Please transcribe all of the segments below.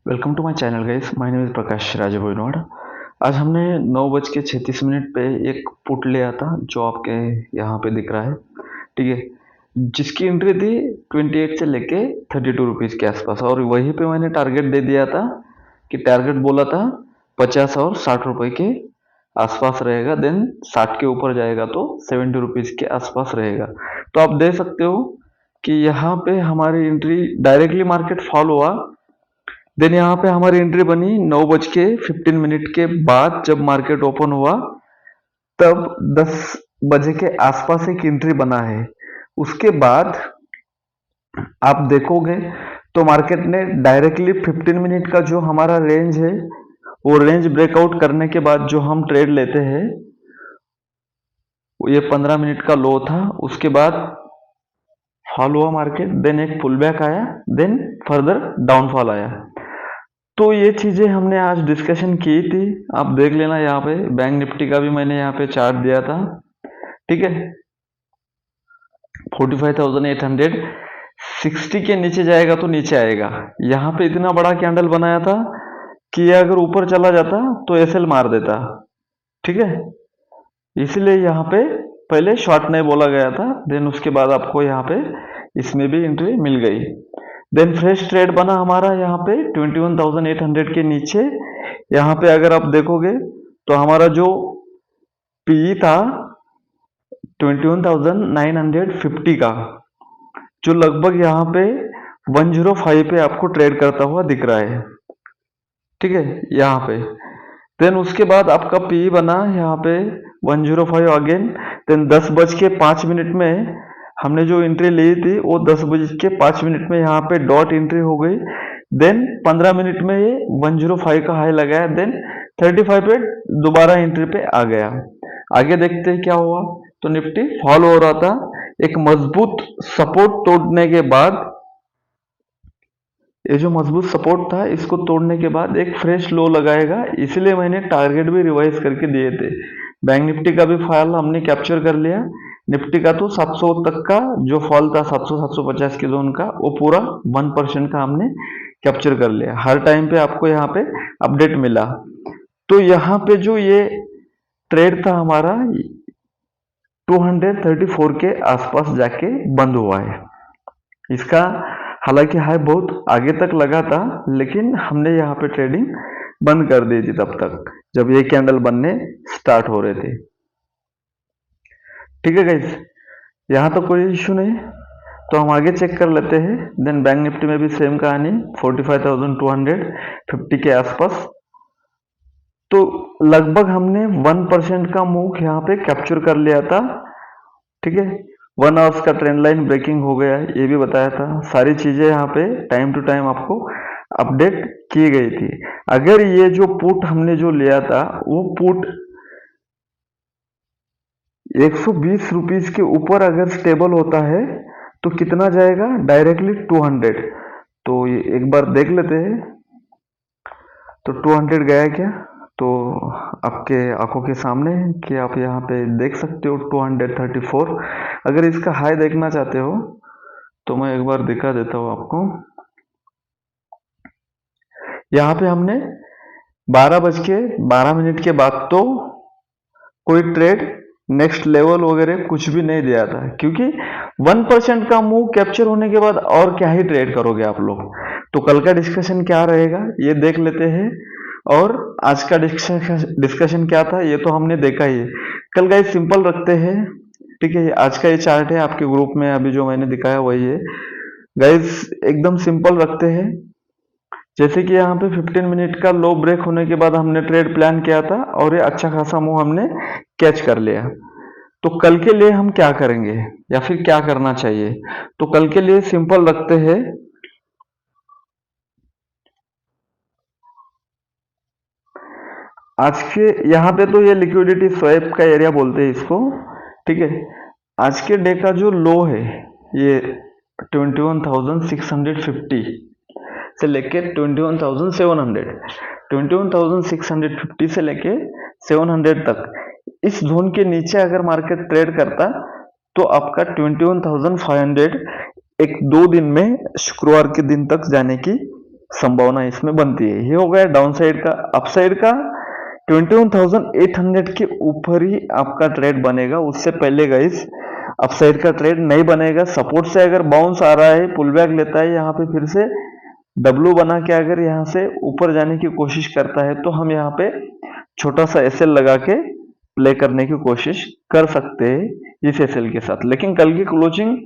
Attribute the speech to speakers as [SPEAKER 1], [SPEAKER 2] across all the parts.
[SPEAKER 1] Welcome to my channel guys, my name is Prakash Rajbhoinwad. आज हमने 9:36 पे एक पुट लिया था जो आपके यहाँ पे दिख रहा है। ठीक है, जिसकी एंट्री थी 28 से लेके 32 रुपीज़ के आसपास, और वहीं पे मैंने टारगेट दे दिया था कि टारगेट बोला था 50 और 60 रुपए के आसपास रहेगा, देन 60 के ऊपर जाएगा तो 70 रुपीज़ के आसपास रहेगा। तो आप देख सकते हो कि यहाँ पे हमारी एंट्री डायरेक्टली मार्केट फॉल हुआ। देन यहाँ पे हमारी एंट्री बनी 9:15 के बाद, जब मार्केट ओपन हुआ तब 10 बजे के आसपास एक एंट्री बना है। उसके बाद आप देखोगे तो मार्केट ने डायरेक्टली 15 का जो हमारा रेंज है वो रेंज ब्रेकआउट करने के बाद जो हम ट्रेड लेते हैं ये 15 का लो था। उसके बाद फॉल हुआ मार्केट, देन एक पुल बैक आया, देन फर्दर डाउनफॉल आया। तो ये चीजें हमने आज डिस्कशन की थी, आप देख लेना। यहाँ पे बैंक निफ्टी का भी मैंने यहाँ पे चार्ट दिया था। ठीक है, 45,860 के नीचे जाएगा तो नीचे आएगा। यहाँ पे इतना बड़ा कैंडल बनाया था कि ये अगर ऊपर चला जाता तो एसएल मार देता। ठीक है, इसलिए यहाँ पे पहले शॉर्ट नहीं बोला गया था, देन उसके बाद आपको यहाँ पे इसमें भी एंट्री मिल गई। देन फ्रेश ट्रेड बना हमारा यहाँ पे 21,800 के नीचे। यहाँ पे अगर आप देखोगे तो हमारा जो पी था 21,950 का, जो लगभग यहाँ पे 105 पे आपको ट्रेड करता हुआ दिख रहा है। ठीक है, यहाँ पे देन उसके बाद आपका पी बना यहाँ पे 105 अगेन। देन 10:05 में हमने जो एंट्री ली थी वो 10:05 में यहाँ पे डॉट एंट्री हो गई। देन 15 मिनट में ये 105 का हाई लगाया, देन 35 पे दोबारा एंट्री पे आ गया। आगे देखते हैं क्या हुआ। तो निफ्टी फॉल हो रहा था, एक मजबूत सपोर्ट तोड़ने के बाद, ये जो मजबूत सपोर्ट था इसको तोड़ने के बाद एक फ्रेश लो लगाएगा, इसलिए मैंने टारगेट भी रिवाइज करके दिए थे। बैंक निफ्टी का भी फॉल हमने कैप्चर कर लिया। निफ्टी का तो 700 तक का जो फॉल था 700-750 के जोन का, वो पूरा 1% का हमने कैप्चर कर लिया। हर टाइम पे आपको यहाँ पे अपडेट मिला। तो यहाँ पे जो ये ट्रेड था हमारा 234 के आसपास जाके बंद हुआ है। इसका हालांकि हाई बहुत आगे तक लगा था, लेकिन हमने यहाँ पे ट्रेडिंग बंद कर दी थी तब तक जब ये कैंडल बनने स्टार्ट हो रहे थे। ठीक है गाइस, यहाँ तो कोई इश्यू नहीं, तो हम आगे चेक कर लेते हैं। देन बैंक निफ्टी में भी सेम कहानी 45,250 के आसपास। तो लगभग हमने 1% का मूव यहाँ पे कैप्चर कर लिया था। ठीक है, 1 आवर्स का ट्रेंड लाइन ब्रेकिंग हो गया, ये भी बताया था। सारी चीजें यहाँ पे टाइम टू टाइम आपको अपडेट की गई थी। अगर ये जो पुट हमने जो लिया था वो पुट 120 रुपीज के ऊपर अगर स्टेबल होता है तो कितना जाएगा, डायरेक्टली 200। तो ये एक बार देख लेते हैं। तो 200 गया क्या, तो आपके आंखों के सामने है कि आप यहाँ पे देख सकते हो 234। अगर इसका हाई देखना चाहते हो तो मैं एक बार दिखा देता हूँ आपको। यहाँ पे हमने 12:12 के बाद तो कोई ट्रेड नेक्स्ट लेवल वगैरह कुछ भी नहीं दिया था, क्योंकि 1% का मूव कैप्चर होने के बाद और क्या ही ट्रेड करोगे आप लोग। तो कल का डिस्कशन क्या रहेगा ये देख लेते हैं, और आज का डिस्कशन क्या था ये तो हमने देखा ही है। कल गाइस सिंपल रखते हैं। ठीक है, आज का ये चार्ट है आपके ग्रुप में, अभी जो मैंने दिखाया वही है गाइस, एकदम सिंपल रखते हैं। जैसे कि यहाँ पे 15 मिनट का लो ब्रेक होने के बाद हमने ट्रेड प्लान किया था और ये अच्छा खासा मूव हमने कैच कर लिया। तो कल के लिए हम क्या करेंगे या फिर क्या करना चाहिए, तो कल के लिए सिंपल रखते हैं। आज के यहाँ पे तो ये लिक्विडिटी स्वैप का एरिया बोलते हैं इसको। ठीक है, आज के डे का जो लो है ये 21,650 से लेके 21,700, 21,650 से लेके 700 तक, इस जोन के नीचे अगर मार्केट ट्रेड करता तो आपका 21,500 एक 2 दिन में शुक्रवार के दिन तक जाने की संभावना इसमें बनती है। ये हो गया डाउन साइड का। अपसाइड का 21,800 के ऊपर ही आपका ट्रेड बनेगा, उससे पहले गाइस अपसाइड का ट्रेड नहीं बनेगा। सपोर्ट से अगर बाउंस आ रहा है, पुल बैक लेता है, यहाँ पे फिर से डब्लू बना के अगर यहाँ से ऊपर जाने की कोशिश करता है तो हम यहाँ पे छोटा सा एसएल लगा के प्ले करने की कोशिश कर सकते हैं इस एसएल के साथ। लेकिन कल की क्लोजिंग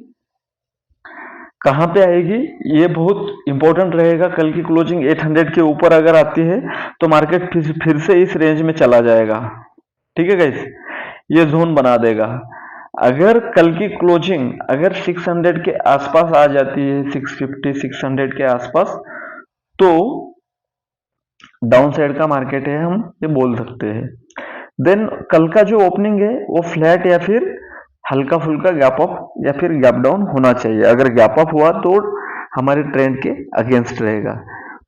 [SPEAKER 1] कहाँ पे आएगी ये बहुत इंपॉर्टेंट रहेगा। कल की क्लोजिंग 800 के ऊपर अगर आती है तो मार्केट फिर से इस रेंज में चला जाएगा। ठीक है गाइस, ये जोन बना देगा। अगर कल की क्लोजिंग अगर 600 के आसपास आ जाती है, 650 600 के आसपास, तो डाउन साइड का मार्केट है, हम ये बोल सकते हैं। देन कल का जो ओपनिंग है वो फ्लैट या फिर हल्का फुल्का गैप अप या फिर गैप डाउन होना चाहिए। अगर गैप अप हुआ तो हमारे ट्रेंड के अगेंस्ट रहेगा।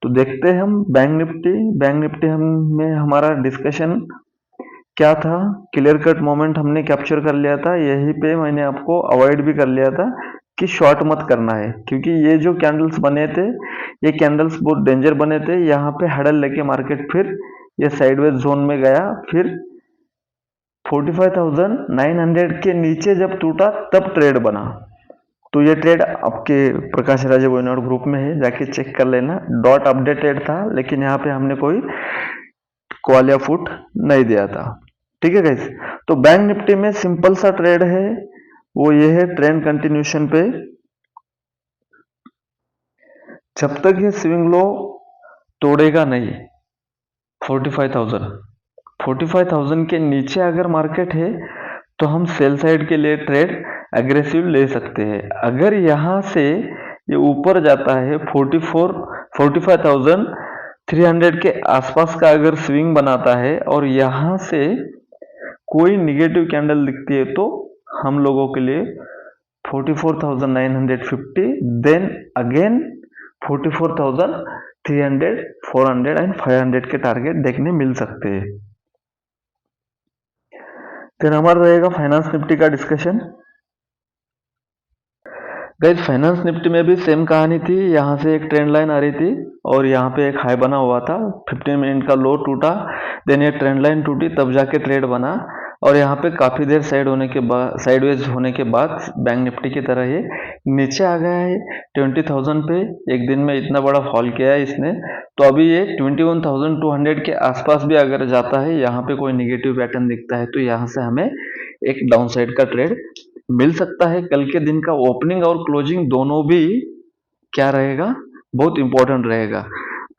[SPEAKER 1] तो देखते हैं हम बैंक निफ्टी हम में हमारा डिस्कशन क्या था। क्लियर कट मोमेंट हमने कैप्चर कर लिया था, यहीं पे मैंने आपको अवॉइड भी कर लिया था कि शॉर्ट मत करना है, क्योंकि ये जो कैंडल्स बने थे ये कैंडल्स बहुत डेंजर बने थे। यहाँ पे हडल लेके मार्केट फिर ये साइडवेज जोन में गया, फिर 45,900 के नीचे जब टूटा तब ट्रेड बना। तो ये ट्रेड आपके प्रकाश राज बोइनोड ग्रुप में है, जाके चेक कर लेना। डॉट अपडेटेड था, लेकिन यहाँ पे हमने कोई कॉल या फुट नहीं दिया था। ठीक है गाइस, तो बैंक निफ्टी में सिंपल सा ट्रेड है, वो ये है ट्रेंड कंटिन्यूशन पे। जब तक ये स्विंग लो तोड़ेगा नहीं 45,000 के नीचे अगर मार्केट है तो हम सेल साइड के लिए ट्रेड एग्रेसिव ले सकते हैं। अगर यहाँ से ये ऊपर जाता है 45,300 के आसपास का अगर स्विंग बनाता है और यहाँ से कोई निगेटिव कैंडल दिखती है तो हम लोगों के लिए 44,950, देन अगेन 44,300, 400 एंड 500 के टारगेट देखने मिल सकते हैं। फिर हमारा रहेगा फाइनेंस निफ्टी का डिस्कशन। गाइस, फाइनेंस निफ्टी में भी सेम कहानी थी। यहाँ से एक ट्रेंड लाइन आ रही थी और यहाँ पे एक हाई बना हुआ था, 15 मिनट का लो टूटा, देन ये ट्रेंड लाइन टूटी, तब जाके ट्रेड बना। और यहाँ पे काफी देर साइडवेज होने के बाद बैंक निफ्टी की तरह ये नीचे आ गया है 20,000 पे। एक दिन में इतना बड़ा फॉल किया है इसने, तो अभी ये 21,200 के आसपास भी अगर जाता है, यहाँ पे कोई निगेटिव पैटर्न दिखता है तो यहाँ से हमें एक डाउन साइड का ट्रेड मिल सकता है। कल के दिन का ओपनिंग और क्लोजिंग दोनों भी क्या रहेगा, बहुत इंपॉर्टेंट रहेगा।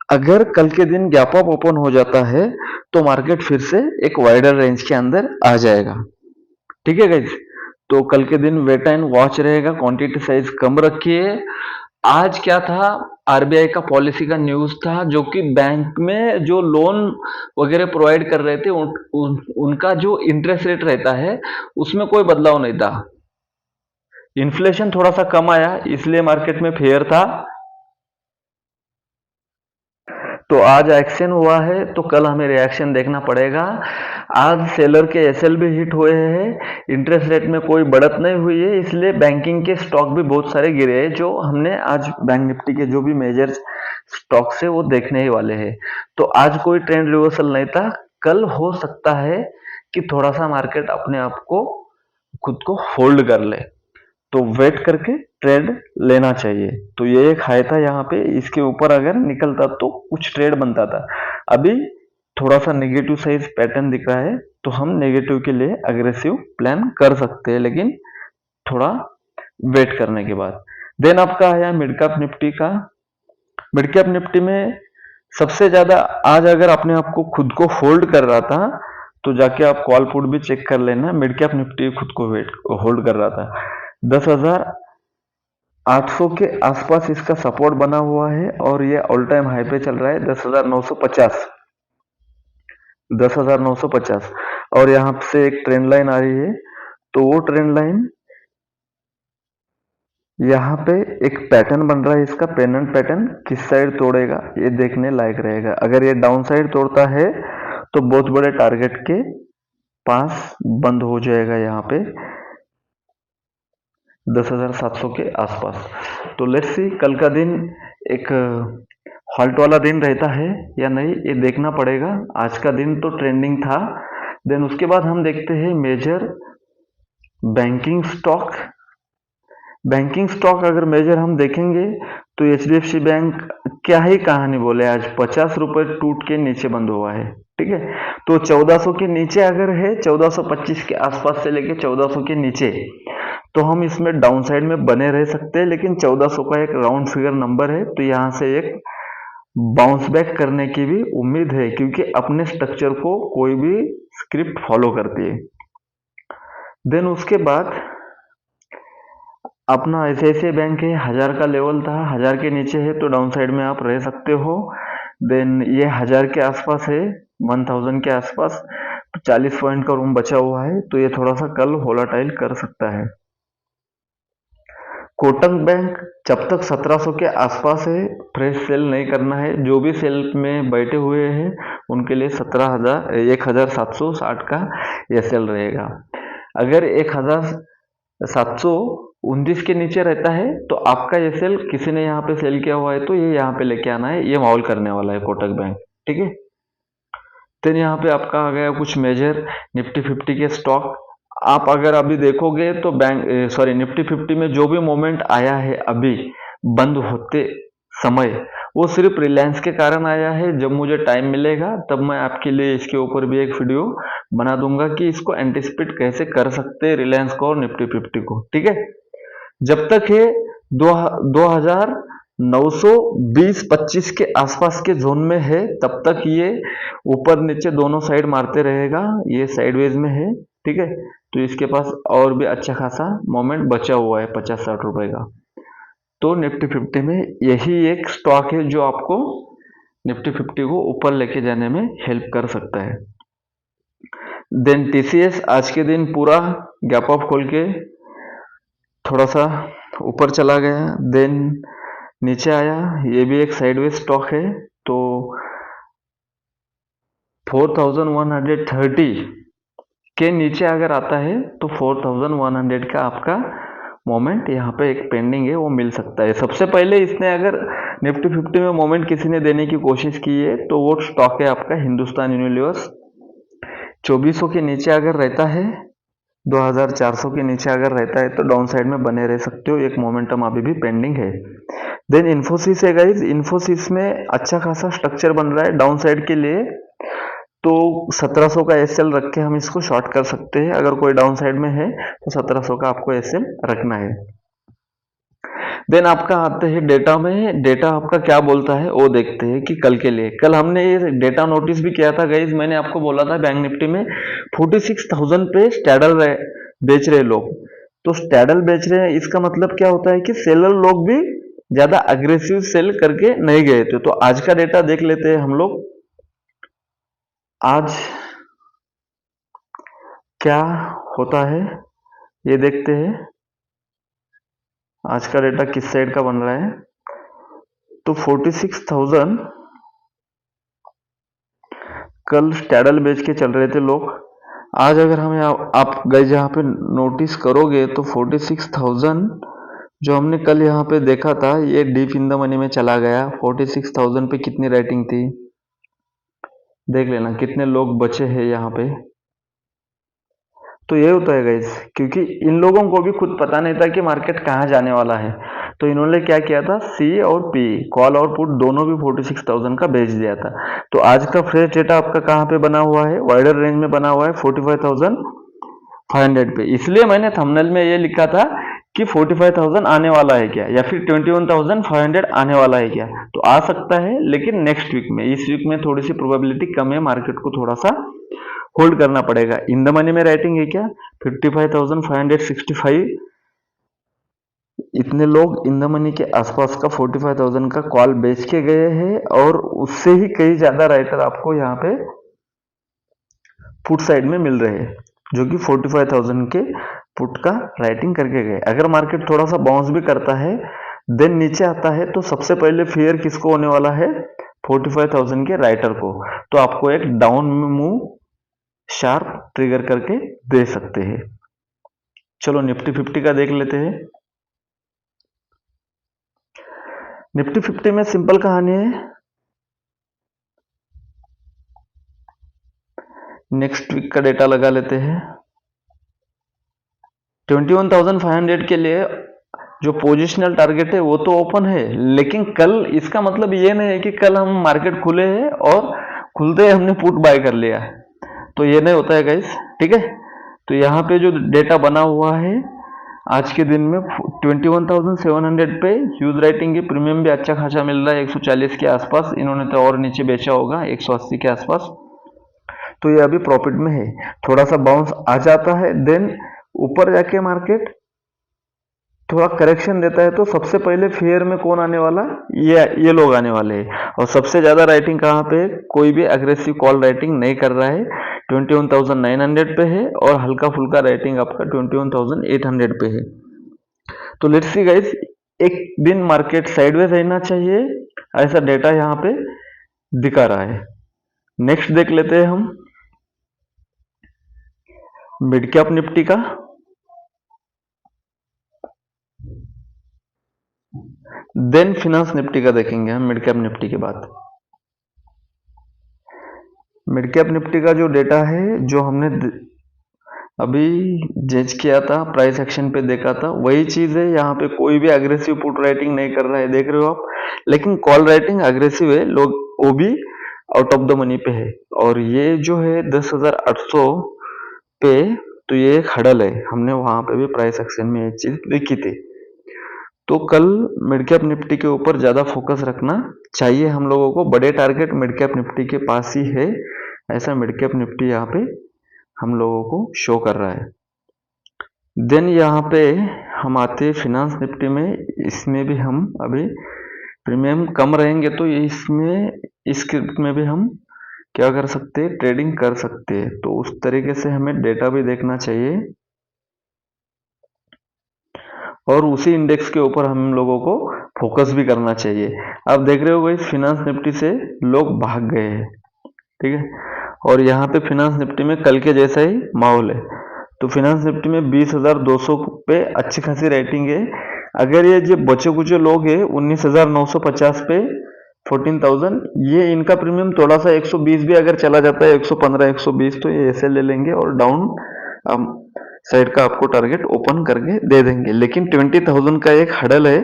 [SPEAKER 1] अगर कल के दिन गैप अप ओपन हो जाता है तो मार्केट फिर से एक वाइडर रेंज के अंदर आ जाएगा। ठीक है गाइज, तो कल के दिन वेट एंड वॉच रहेगा, क्वांटिटी साइज कम रखिए। आज क्या था, आरबीआई का पॉलिसी का न्यूज था, जो कि बैंक में जो लोन वगैरह प्रोवाइड कर रहे थे उनका जो इंटरेस्ट रेट रहता है उसमें कोई बदलाव नहीं था। इन्फ्लेशन थोड़ा सा कम आया इसलिए मार्केट में फेयर था। तो आज एक्शन हुआ है तो कल हमें रिएक्शन देखना पड़ेगा। आज सेलर के एसएल भी हिट हुए हैं, इंटरेस्ट रेट में कोई बढ़त नहीं हुई है, इसलिए बैंकिंग के स्टॉक भी बहुत सारे गिरे हैं, जो हमने आज बैंक निफ्टी के जो भी मेजर स्टॉक्स है वो देखने ही वाले हैं। तो आज कोई ट्रेंड रिवर्सल नहीं था, कल हो सकता है कि थोड़ा सा मार्केट अपने आप को खुद को होल्ड कर ले, तो वेट करके ट्रेड लेना चाहिए। तो ये एक हाई था यहाँ पे, इसके ऊपर अगर निकलता तो कुछ ट्रेड बनता था। अभी थोड़ा सा नेगेटिव साइज पैटर्न दिख रहा है, तो हम नेगेटिव के लिए अग्रेसिव प्लान कर सकते हैं, लेकिन थोड़ा वेट करने के बाद। देन आपका आया मिड कैप निफ्टी का। मिड कैप निफ्टी में सबसे ज्यादा आज अगर अपने आप को खुद को होल्ड कर रहा था तो जाके आप कॉल पुट भी चेक कर लेना। मिड कैप निफ्टी खुद को होल्ड कर रहा था 10,800 के आसपास इसका सपोर्ट बना हुआ है और ये ऑल टाइम हाई पे चल रहा है 10,950 और यहाँ से एक ट्रेंड लाइन आ रही है, तो वो ट्रेंड लाइन यहाँ पे एक पैटर्न बन रहा है, इसका पेनेंट पैटर्न किस साइड तोड़ेगा ये देखने लायक रहेगा। अगर ये डाउन साइड तोड़ता है तो बहुत बड़े टारगेट के पास बंद हो जाएगा यहाँ पे 10,700 के आसपास। तो लेट्स सी कल का दिन एक हॉल्ट वाला दिन रहता है या नहीं ये देखना पड़ेगा। आज का दिन तो ट्रेंडिंग था। देन उसके बाद हम देखते हैं major banking stock. Banking stock अगर मेजर हम देखेंगे तो एचडीएफसी बैंक क्या ही कहानी बोले, आज 50 रुपए टूट के नीचे बंद हुआ है। ठीक है, तो 1400 के नीचे अगर है, 1425 के आसपास से लेके 1400 के नीचे, तो हम इसमें डाउन साइड में बने रह सकते हैं। लेकिन 1400 का एक राउंड फिगर नंबर है, तो यहाँ से एक बाउंस बैक करने की भी उम्मीद है, क्योंकि अपने स्ट्रक्चर को कोई भी स्क्रिप्ट फॉलो करती है। देन उसके बाद अपना ऐसे बैंक है, 1000 का लेवल था, 1000 के नीचे है तो डाउन साइड में आप रह सकते हो। देन ये 1000 के आसपास है, 1000 के आसपास, 40 पॉइंट का रूम बचा हुआ है, तो ये थोड़ा सा कल वोलाटाइल कर सकता है। कोटक बैंक जब तक 1700 के आसपास है, फ्रेश सेल नहीं करना है। जो भी सेल में बैठे हुए हैं उनके लिए 1760 का ये सेल रहेगा। अगर 1719 के नीचे रहता है तो आपका ये सेल किसी ने यहाँ पे सेल किया हुआ है, तो ये यहाँ पे लेके आना है, ये माहौल करने वाला है कोटक बैंक। ठीक है, तो यहाँ पे आपका आ गया कुछ मेजर निफ्टी 50 के स्टॉक। आप अगर अभी देखोगे तो निफ्टी 50 में जो भी मोमेंट आया है अभी बंद होते समय, वो सिर्फ रिलायंस के कारण आया है। जब मुझे टाइम मिलेगा तब मैं आपके लिए इसके ऊपर भी एक वीडियो बना दूंगा कि इसको एंटिसिपेट कैसे कर सकते हैं रिलायंस को और निफ्टी 50 को। ठीक है, जब तक ये 2920-25 के आसपास के जोन में है तब तक ये ऊपर नीचे दोनों साइड मारते रहेगा। ये साइडवेज में है। ठीक है, तो इसके पास और भी अच्छा खासा मोमेंट बचा हुआ है 50-60 रुपए का। तो निफ्टी 50 में यही एक स्टॉक है जो आपको निफ्टी 50 को ऊपर लेके जाने में हेल्प कर सकता है। देन टीसीएस आज के दिन पूरा गैप अप खोल के थोड़ा सा ऊपर चला गया, देन नीचे आया। ये भी एक साइडवेज स्टॉक है, तो 4130 के नीचे अगर आता है तो 4100 का आपका मोमेंट यहाँ पे एक पेंडिंग है, वो मिल सकता है। सबसे पहले इसने अगर निफ्टी 50 में मोमेंट किसी ने देने की कोशिश की है तो वो स्टॉक है आपका हिंदुस्तान यूनिलीवर्स। 2400 के नीचे अगर रहता है, 2400 के नीचे अगर रहता है तो डाउन साइड में बने रह सकते हो, एक मोमेंटम अभी भी पेंडिंग है। देन इन्फोसिस है गाइज, इन्फोसिस में अच्छा खासा स्ट्रक्चर बन रहा है डाउन साइड के लिए, तो 1700 का एसएल रख के हम इसको शॉर्ट कर सकते हैं। अगर कोई डाउन साइड में है तो 1700 का आपको एसएल रखना है। देन आपका आते हैं डेटा में, डेटा आपका क्या बोलता है वो देखते हैं कि कल के लिए। कल हमने ये डेटा नोटिस भी किया था गाइज, मैंने आपको बोला था बैंक निफ्टी में 46,000 पे स्टैडल बेच रहे लोग, तो स्टैडल बेच रहे हैं इसका मतलब क्या होता है कि सेलर लोग भी ज्यादा अग्रेसिव सेल करके नहीं गए थे। तो आज का डेटा देख लेते हैं हम लोग, आज क्या होता है ये देखते हैं। आज का डेटा किस साइड का बन रहा है, तो 46,000 कल स्टैडल बेच के चल रहे थे लोग। आज अगर हमें आप गए यहाँ पे नोटिस करोगे तो 46,000 जो हमने कल यहाँ पे देखा था ये डीप इन द मनी में चला गया। 46,000 पे कितनी रेटिंग थी देख लेना, कितने लोग बचे हैं यहाँ पे। तो ये होता है गाइस, क्योंकि इन लोगों को भी खुद पता नहीं था कि मार्केट कहाँ जाने वाला है, तो इन्होंने क्या किया था, सी और पी कॉल और पुट दोनों भी 46,000 का बेच दिया था। तो आज का फ्रेश डेटा आपका कहाँ पे बना हुआ है, वाइडर रेंज में बना हुआ है 45,500 पे। इसलिए मैंने थंबनेल में ये लिखा था कि 45,000 आने वाला है क्या, या फिर 21,500 आने वाला है क्या। तो आ सकता है लेकिन नेक्स्ट वीक में, इस वीक में थोड़ी सी प्रोबेबिलिटी कम है, मार्केट को थोड़ा सा होल्ड करना पड़ेगा। इन द मनी में रेटिंग है क्या 55,565, इतने लोग इन द मनी के आसपास का 45,000 का कॉल बेच के गए हैं, और उससे ही कई ज्यादा राइटर आपको यहाँ पे पुट साइड में मिल रहे हैं जो कि 45,000 के पुट का राइटिंग करके गए। अगर मार्केट थोड़ा सा बाउंस भी करता है देन नीचे आता है तो सबसे पहले फेयर किसको होने वाला है, 45,000 के राइटर को। तो आपको एक डाउन मूव शार्प ट्रिगर करके दे सकते हैं। चलो निफ्टी 50 का देख लेते हैं। निफ्टी 50 में सिंपल कहानी है, नेक्स्ट वीक का डेटा लगा लेते हैं। 21,500 के लिए जो पोजिशनल टारगेट है वो तो ओपन है, लेकिन कल इसका मतलब ये नहीं है कि कल हम मार्केट खुले हैं और खुलते ही हमने पुट बाय कर लिया है, तो ये नहीं होता है गाइस, ठीक है। तो यहाँ पे जो डेटा बना हुआ है आज के दिन में 21,700 पे ह्यूज राइटिंग की प्रीमियम भी अच्छा खासा मिल रहा है, 140 के आसपास, इन्होंने तो और नीचे बेचा होगा 180 के आसपास, तो ये अभी प्रॉफिट में है। थोड़ा सा बाउंस आ जाता है, देन ऊपर जाके मार्केट थोड़ा करेक्शन देता है, तो सबसे पहले फेयर में कौन आने वाला, ये लोग आने वाले हैं। और सबसे ज्यादा राइटिंग कहाँ पे है, कोई भी अग्रेसिव कॉल राइटिंग नहीं कर रहा है, 21,900 पे है, और हल्का फुल्का राइटिंग आपका 21,800 पे है। तो लेट्स सी गाइस, एक दिन मार्केट साइडवेज रहना चाहिए, ऐसा डेटा यहाँ पे दिखा रहा है। नेक्स्ट देख लेते हैं हम मिड कैप निफ्टी का। देन फिनांस निफ्टी का देखेंगे हम मिड कैप निफ्टी के बाद। मिड कैप निफ्टी का जो डेटा है, जो हमने अभी जज किया था, प्राइस एक्शन पे देखा था, वही चीज है। यहाँ पे कोई भी अग्रेसिव पुट राइटिंग नहीं कर रहा है, देख रहे हो आप, लेकिन कॉल राइटिंग अग्रेसिव है, लोग वो भी आउट ऑफ द मनी पे है। और ये जो है 10,800 पे, तो ये एक हडल है, हमने वहां पे भी प्राइस एक्शन में एक चीज देखी थी। तो कल मिड कैप निफ्टी के ऊपर ज्यादा फोकस रखना चाहिए हम लोगों को, बड़े टारगेट मिड कैप निफ्टी के पास ही है, ऐसा मिड कैप निफ्टी यहाँ पे हम लोगों को शो कर रहा है। देन यहाँ पे हम आते हैं फिनांस निफ्टी में, इसमें भी हम अभी प्रीमियम कम रहेंगे, तो इसमें इस स्क्रिप्ट में भी हम क्या कर सकते हैं, ट्रेडिंग कर सकते हैं। तो उस तरीके से हमें डेटा भी देखना चाहिए और उसी इंडेक्स के ऊपर हम लोगों को फोकस भी करना चाहिए। आप देख रहे हो भाई, फिनांस निफ्टी से लोग भाग गए हैं, ठीक है, और यहाँ पे फिनांस निफ्टी में कल के जैसा ही माहौल है। तो फिनांस निफ्टी में 20,200 पे अच्छी खासी रेटिंग है। अगर ये जो बचे कुचे लोग हैं 19,950 पे 14,000, ये इनका प्रीमियम थोड़ा सा 120 भी अगर चला जाता है, 115 120, तो ये ऐसे ले लेंगे और डाउन साइड का आपको टारगेट ओपन करके दे देंगे। लेकिन 20,000 का एक हडल है,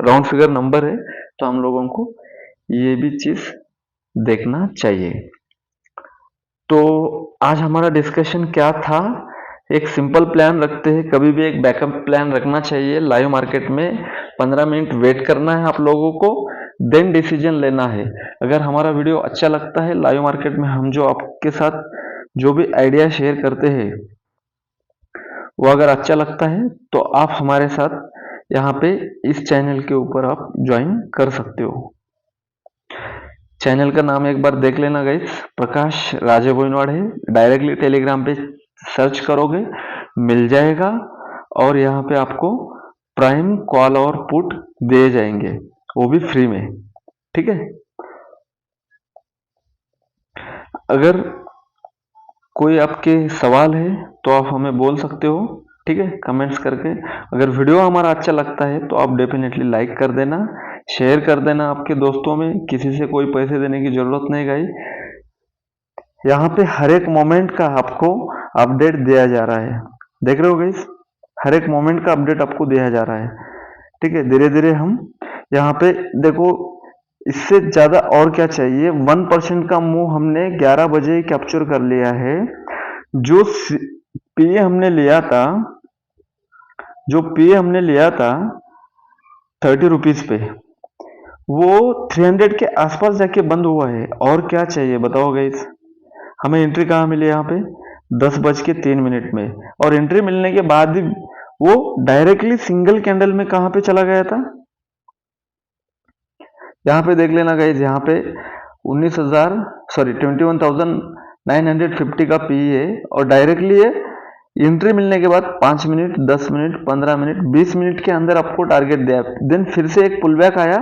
[SPEAKER 1] राउंड फिगर नंबर है, तो हम लोगों को ये भी चीज देखना चाहिए। तो आज हमारा डिस्कशन क्या था, एक सिंपल प्लान रखते हैं, कभी भी एक बैकअप प्लान रखना चाहिए। लाइव मार्केट में 15 मिनट वेट करना है आप लोगों को, देन डिसीजन लेना है। अगर हमारा वीडियो अच्छा लगता है, लाइव मार्केट में हम जो आपके साथ जो भी आइडिया शेयर करते हैं वो अगर अच्छा लगता है, तो आप हमारे साथ यहाँ पे इस चैनल के ऊपर आप ज्वाइन कर सकते हो। चैनल का नाम एक बार देख लेना गाइस, प्रकाश राजभोइनवाड़ है। डायरेक्टली टेलीग्राम पे सर्च करोगे मिल जाएगा, और यहाँ पे आपको प्राइम कॉल और पुट दिए जाएंगे, वो भी फ्री में, ठीक है। अगर कोई आपके सवाल है तो आप हमें बोल सकते हो, ठीक है, कमेंट्स करके। अगर वीडियो हमारा अच्छा लगता है तो आप डेफिनेटली लाइक कर देना, शेयर कर देना आपके दोस्तों में, किसी से कोई पैसे देने की जरूरत नहीं गाई। यहाँ पे हर एक मोमेंट का आपको अपडेट दिया जा रहा है, देख रहे हो गाइस, हर एक मोमेंट का अपडेट आपको दिया जा रहा है, ठीक है। धीरे धीरे हम यहाँ पे देखो, इससे ज्यादा और क्या चाहिए। 1% का मूव हमने 11 बजे कैप्चर कर लिया है। जो पीए हमने लिया था, जो पीए हमने लिया था 30 रुपीज पे, वो 300 के आसपास जाके बंद हुआ है। और क्या चाहिए बताओ गाइस। हमें एंट्री कहाँ मिली, यहाँ पे 10:03 में, और एंट्री मिलने के बाद भी वो डायरेक्टली सिंगल कैंडल में कहाँ पे चला गया था, यहाँ पे देख लेना गाइस। यहाँ पे 21,950 का पी है, और डायरेक्टली ये एंट्री मिलने के बाद 5 मिनट 10 मिनट 15 मिनट 20 मिनट के अंदर आपको टारगेट दिया, देन फिर से एक पुल बैक आया,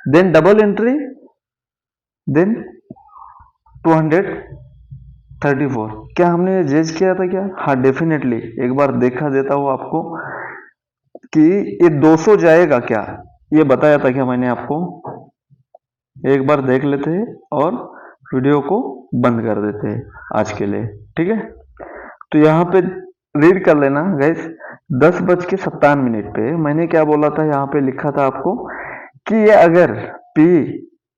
[SPEAKER 1] देन डबल एंट्री, देन 234। क्या हमने ये जज किया था क्या? हाँ डेफिनेटली, एक बार देखा देता हूँ आपको कि ये 200 जाएगा क्या, ये बताया था क्या मैंने आपको। एक बार देख लेते हैं और वीडियो को बंद कर देते हैं आज के लिए। ठीक है, तो यहाँ पे रीड कर लेना गाइस। 10:57 पे मैंने क्या बोला था, यहाँ पे लिखा था आपको कि ये अगर पी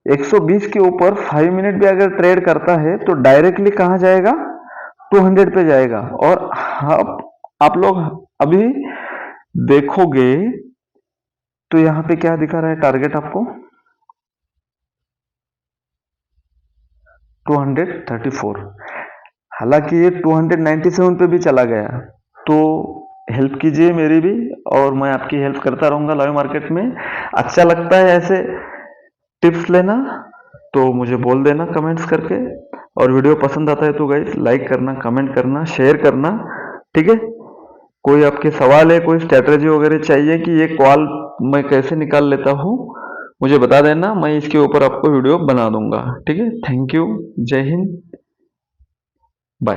[SPEAKER 1] 120 के ऊपर 5 मिनट भी अगर ट्रेड करता है तो डायरेक्टली कहाँ जाएगा, 200 पे जाएगा। और आप लोग अभी देखोगे तो यहाँ पे क्या दिखा रहा है टारगेट आपको, 234। हालांकि ये 297 पे भी चला गया, तो हेल्प कीजिए मेरी भी, और मैं आपकी हेल्प करता रहूंगा लाइव मार्केट में। अच्छा लगता है ऐसे टिप्स लेना तो मुझे बोल देना कमेंट्स करके, और वीडियो पसंद आता है तो गाइस लाइक करना, कमेंट करना, शेयर करना, ठीक है। कोई आपके सवाल है, कोई स्ट्रेटेजी वगैरह चाहिए कि ये कॉल मैं कैसे निकाल लेता हूँ, मुझे बता देना, मैं इसके ऊपर आपको वीडियो बना दूंगा, ठीक है। थैंक यू, जय हिंद, बाय।